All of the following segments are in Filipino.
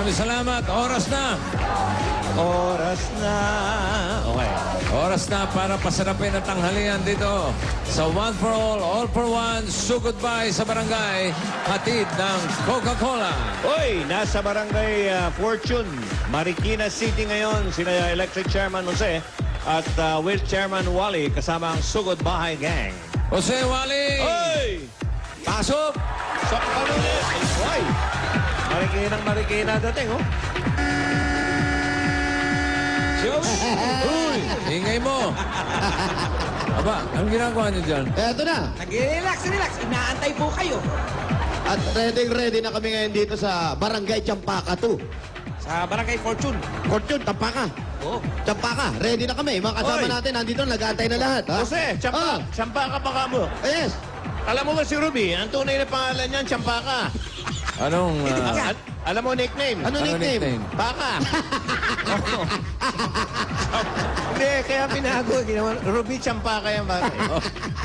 Maraming salamat. Oras na. Oras na. Okay. Oras na para pasarapin ang tanghalian dito sa One for All for One, Sugod Bay sa barangay, hatid ng Coca-Cola. Oy, nasa barangay Fortune, Marikina City ngayon, sina Electric Chairman Jose at Will Chairman Wally kasama ang Sugod Bahay Gang. Jose Wally! Oy! Pasok! Sa kanunin! Oy! Marikina dating, oh. Uy! Ingay mo! Aba, anong ginagawa niyo dyan? Eto na. Nag-relax. Inaantay po kayo. At ready na kami ngayon dito sa Barangay Champaka 2. Sa Barangay Fortune. Fortune, Champaka. Oh. Champaka, ready na kami. Mga kasama Oy. natin, nandito, nag-aantay na lahat. Ha? Jose, Champaka pa ka mo. Yes. Alam mo ba si Ruby? Ang tunay na pangalan niyan, Champaka. Anong... Alam mo nickname? Ano nickname? Baka. Hindi, kaya pinago. Ginawa, Ruby Champaka yan, bakit?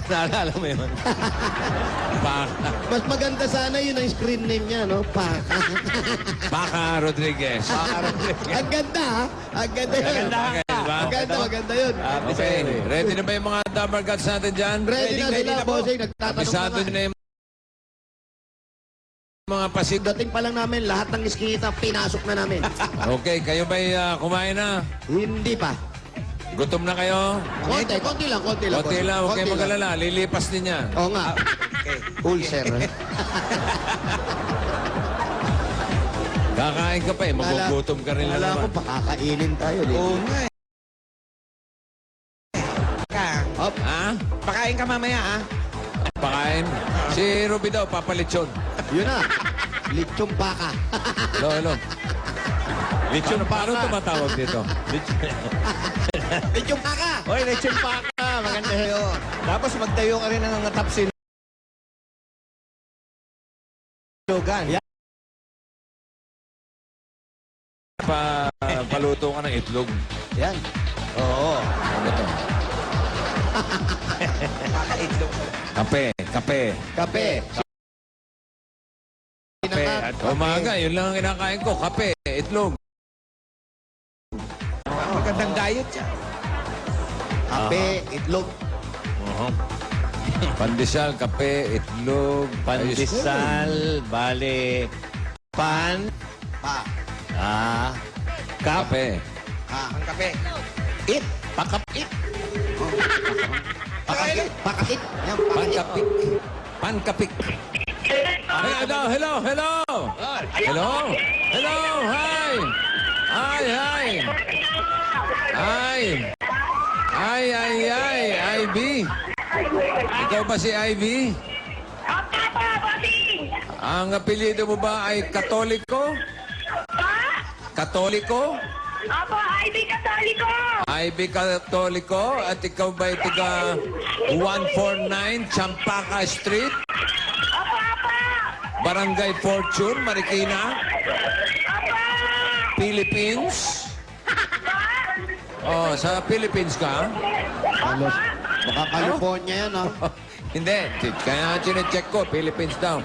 Naalala mo yun? Baka. Mas maganda sana yun ang screen name niya, no? Paka. Baka Rodriguez. Ang ganda, ha? Ang ganda yun. Ang ganda, maganda yun. Okay. Ready na ba yung mga Dumber Gods natin dyan? Ready na sila, bossing. Nagtatanong Abisado na nyo nga. na yung mga pasid. Dating pa lang namin, lahat ng iskita, pinasok na namin. Okay, kayo ba'y kumain na? Hindi pa. Gutom na kayo? Konti lang. Konti lang, huwag kayo mag-alala. Lilipas din yan. Oo nga. Ulcer. Kakain ka pa eh, magugutom ka rin lang Wala ko, naman. pakakainin tayo. Oo nga eh. Hop. Ha? Pakain ka mamaya, ha? Pakain? Si Ruby daw, papalitsyon. Yun na. Lechong baka. Lolo. Lechon, paano tumatawag dito? Lechong baka. Oy, lechon paka. Maganda yun. Tapos magtayo ka rin ng tapsin. Logan. Paluto ka ng itlog. Yan. Oo. Ano to? Kakaitlog. Kape. Kape. Kape. At umaga, yun lang ang kinakain ko. Kape, itlog. Magandang diet siya. Kape, itlog. Pandesal, kape, itlog. Pandesal, bale, pan, Pa. Kape. Ang kape. It. pakapit. Pakakit. Pakakit. Yan, pakakit. Pankapik. Pankapik. Hello. Hi. Ivy. Ikaw ba si Ivy? Ang apelyido mo ba ay Katoliko? Katoliko? Opo, IB Katoliko! Ivy Katoliko? At ikaw ba ay tiga 149 Champaka Street? Opo! Barangay Fortune, Marikina? Opo! Philippines? Oh, sa Philippines ka? Alos. Baka California yan, ha? Hindi. Kaya chinecheck ko. Philippines daw.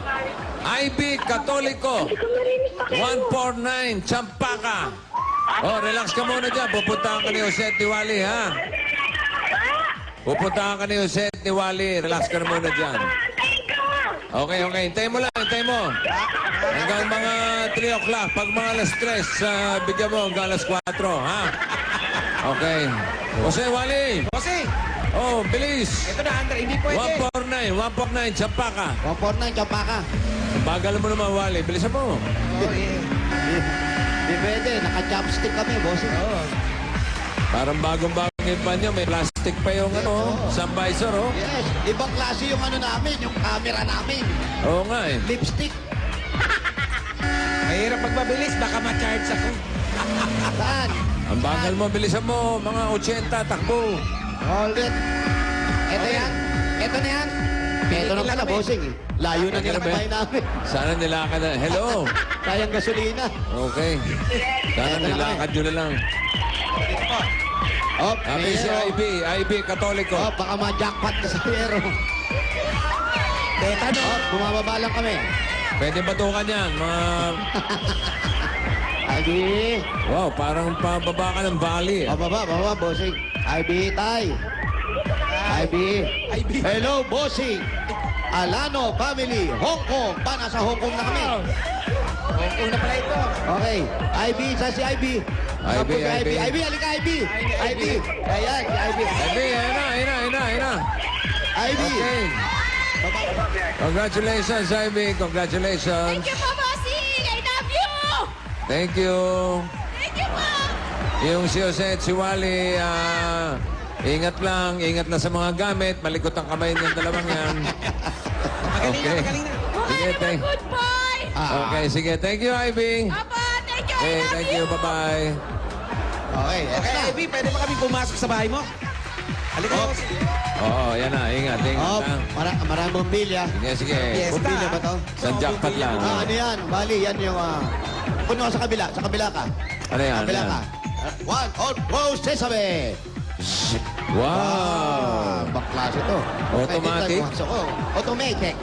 IB Katoliko. 149 Champaka. Oh, relax ka muna dyan. Pupuntahan ka ni Jose at ni Wally, ha? Pupuntahan ka ni Jose at ni Wally. Relax ka na muna dyan. Antayin ko! Okay. Hintayin mo lang. Hintayin mo. Hanggang mga 3 o'clock. Pag mga alas 3, bigyan mo hanggang alas 4, ha? Okay. Jose, Wally. Bossing! Oh, bilis. Ito na, Andre. Hindi pwede. 149 Champaka. 149, Champaka. Bagal mo naman, Wally. Bilisan mo. Di pwede. Naka-chopstick kami, bossing. Parang bagong-bagong yung banyo. May plastic pa yung sunvisor, oh. Yes. Ibang klase yung ano namin, yung camera namin. Oo nga, eh. Lipstick. Mahirap magpabilis. Baka ma-charge ako. Saan? Ang bagal mo, bilisan mo. Mga 80, takbo. Hold it. Ito yan. Ito na yan. Ito na pala, bossing. Layo na Okay na ba? nilakbay namin. Sana nilakad na. Hello. Sayang gasolina. Okay. Sana Eto na nilakad nyo na lang. Oh, Happy si IB Katoliko. Oh, baka ma-jackpot ka sa pero. Tetano. Oh, bumababa lang kami. Pwede batukan yan, mga... Ivy. Wow, parang pababa ka ng valley. Baba, bossing. Ivy, tay. Ivy. Ivy. Hello, bossing. Alano family, Hong Kong. Nasa Hong Kong na kami. Kung na pala ito. Okay. Ivy, sa si Ivy. Ivy, Ivy. Ivy. Ivy, halika Ivy. Ivy. Ayan, si Ivy. Ivy, ayun na. Ivy. Okay. Congratulations, Ivy. Congratulations. Thank you po, bossing! I love you! Thank you. Thank you po! Yung si Jose at si Wally, ingat lang sa mga gamit. Malikot ang kamay ng dalawang yan. Magaling na, Okay. magaling na. Mukha Sige, naman good boy! Okay, sige. Thank you, Ivy. Papa, thank you! I Okay, love thank you. Bye-bye. Okay, eto Okay, na. Ivy, pwede ba kami pumasok sa bahay mo? Halika mo. Oo, yan na. Ingat, Oh, ha. maraming bombilya. Sige, sige. Yes. Bombilya ba to? Sa jackpot lang. Ano yan? Bali, yan yung... puno ka sa kabila. Sa kabila ka. Ano yan? Kabila Ano ka. yan? One, go, sesame! Wow. Baklas ito. Automatic? Automatic.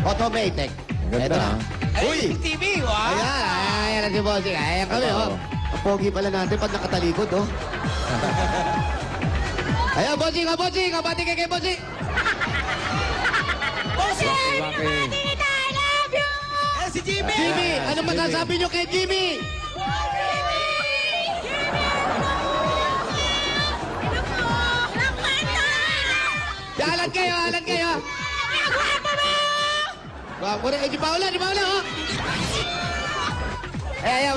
Automatic. Ganda, Eto na. Ay, Uy! TV, wow. Ayan na si Bossing. Ayan kami, oh. Ang pogi pala natin pag nakatalikod, oh. Ayan, Bossing, Bossing. Kabati kay Bossing. Bossing! Rocky. Tita, I love you! Eh, si Jimmy. Jimmy, Yes, ano Jimmy. masasabi nyo kay Jimmy? Alan kayo, alan kayo. Gwapo rin. Eh, di ba ulan, oh. Ayan.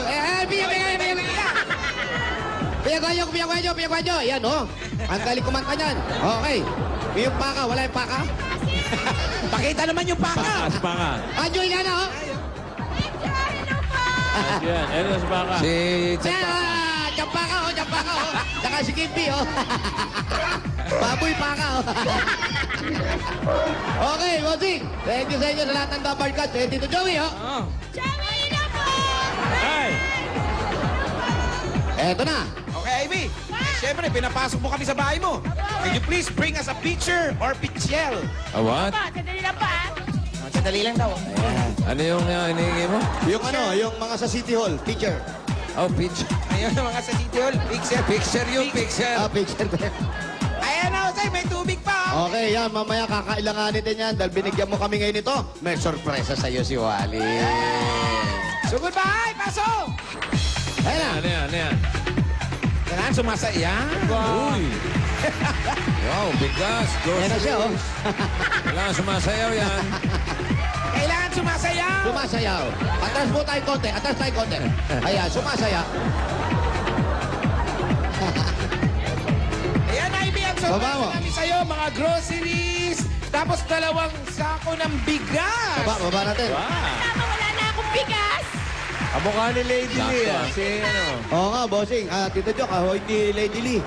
Piyagwanyo. Ayan, oh. Ang galing kumanta niyan. Okay. Yung paka, wala yung paka. Pakita naman yung paka. Paka. Anjo yan, oh. Yan, eto sa baka. Si Champaka, oh. Saka si Kimpi, oh. Baboy paka, oh. Okay, Bossing. Thank you sa inyo sa lahat ng Dabar Cuts. Eh, Tito Joey, oh. Oh. Ay! Eto na. Okay, Ivy. Siyempre, pinapasok mo kami sa bahay mo. Can you please bring us a picture or picture? What? Sandali lang pa. Sandali lang daw. Ano yung hinihingi mo? Yung yung mga sa City Hall, picture. Oh, picture. Ayan ang mga sa City Hall. Picture. Picture yung picture. Picture. Ayan na, Jose. May tubig pa. Oh. Okay, yan. Mamaya kakailanganin din yan dahil binigyan mo kami ngayon ito. May sorpresa sa iyo si Wally. So, goodbye. Pasok. Ayan na. Ano yan? Kailangan sumasaya. Uy! Wow, bigas. Ayan na siya, oh. Kailangan sumasayaw yan. Kailangan sumasayaw. Sumasayaw. Atras po tayo konti. Ayan, sumasaya. Ayan, Ivy. Ang Baba mo. surprise namin sa'yo. Mga groceries. Tapos 2 sako ng bigas. Baba natin. Tama, wala na akong bigas. Kamukha ni Lady Lee, ah. Si ano? Oo nga, bossing. Tito Joke, ahoy ni Lady Lee.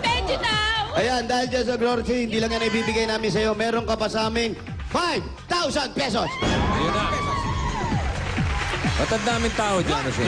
Thank you daw. Ayan, dahil dyan sa grocery, hindi lang yan ibibigay namin sa iyo. Meron ka pa sa amin 5,000 pesos. Ayun na. Ba't ang daming tao dyan, kasi?